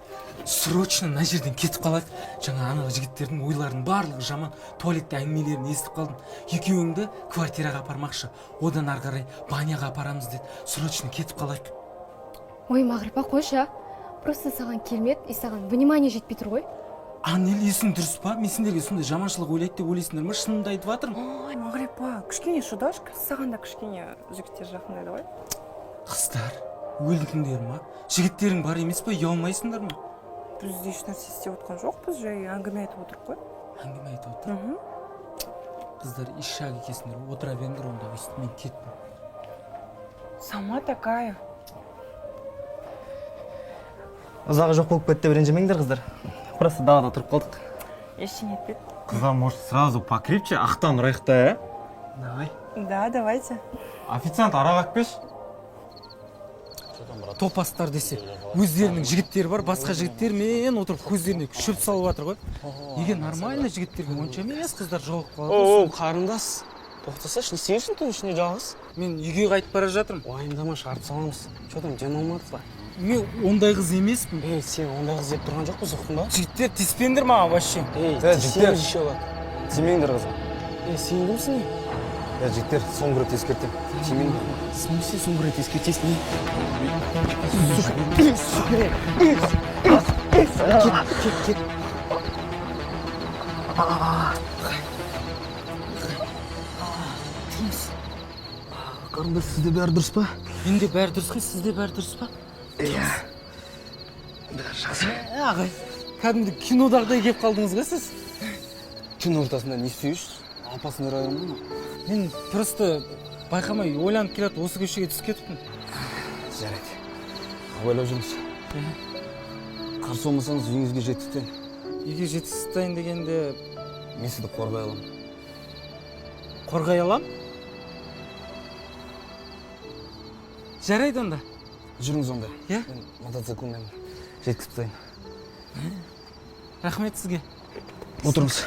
срочно мына жерден кетіп қалайық. Жаңа ана жігіттердің ойларының барлығы жаман. Туалетте әңгімелерін естіп қалдым. Екеуіңді квартираға апармақшы. Одан ары қарай баняға апарамыз деді. Срочно кетіп қалайық. Ой, Мағрипа, қойшы. Просто саған келмеді, и саған внимание жетпей тұр ғой. Анел, есің дұрыс па? Мен сендерге сондай жаманшылық ойлайды деп ойлайсыңдар ма? Шынымды айтып жатырмын. Ой, Мағрипа, кішкене шыдашка, саған да кішкене жігіттер жақындайды ғой. Қыздар, өлдіңдер ма? Жігіттерің бар емес па? Ұялмайсыңдар ма? Біз де еш нәрсе істеп отқан жоқпыз, жай әңгіме айтып отырық қой. Әңгіме айтып отыр. Қыздар, еш шаг екесіңдер, отыра беріңдер онда, мен кеттім. Сама такая. Ұзағы жоқ болып кетті, ренжімеңдер қыздар. Просто далада тұрып қалдық. Ештеңе етпеді. Қыздар, может, сразу покрепче ақтан ұрайық та, ә? Давай. Да, давайте. Официант арақ әкпеш. Топастар десе, өздерінің жігіттері бар, басқа жігіттермен отырып көздеріне шөп салып жатыр ғой. Егер нормально жігіттерге онша емес, қыздар жолығып қалады. Қарындас, тоқтасашы, не істейсің түн ішінде жалғыз? Мен үйге қайтып бара жатырмын. Уайымдама, шарт саламыз. Че там, демалмадық па? Мен ондай қыз емеспін. Сен ондай қыз деп тұрған жоқпыз, ұқтың ба? Жігіттер тиіспеңдер маған вообще. Жігіттер еще алады. Тимеңдер қызға. Сен кімсің? Жігіттер, соңғы рет ескертем. Тимеңдер. В смысле соңғы рет ескертесің? Кет. Қарындас, сізде бәрі дұрыс па? Менде бәрі дұрыс қой, сізде бәрі дұрыс па? Иә. Бәрі жақсы. Ағай, кәдімгі кинодағыдай келіп қалдыңыз ғой сіз? Түн ортасында не істейсіз? Апасын ұрайын ма? Мен просто байқамай ойланып келеді, осы көшеге түсіп кетіппін. Жарайды. Ойлап жүрміз. Қарсы болмасаңыз үйіңізге жетістен. Үйге жетістен дегенде... Мен сізді қорғай алам. Қорғай алам? Жарайды онда. Жүріңіз онда. Иә? Мен мотоциклмен жеткізіп тастайын. Рахмет сізге. Отырыңыз.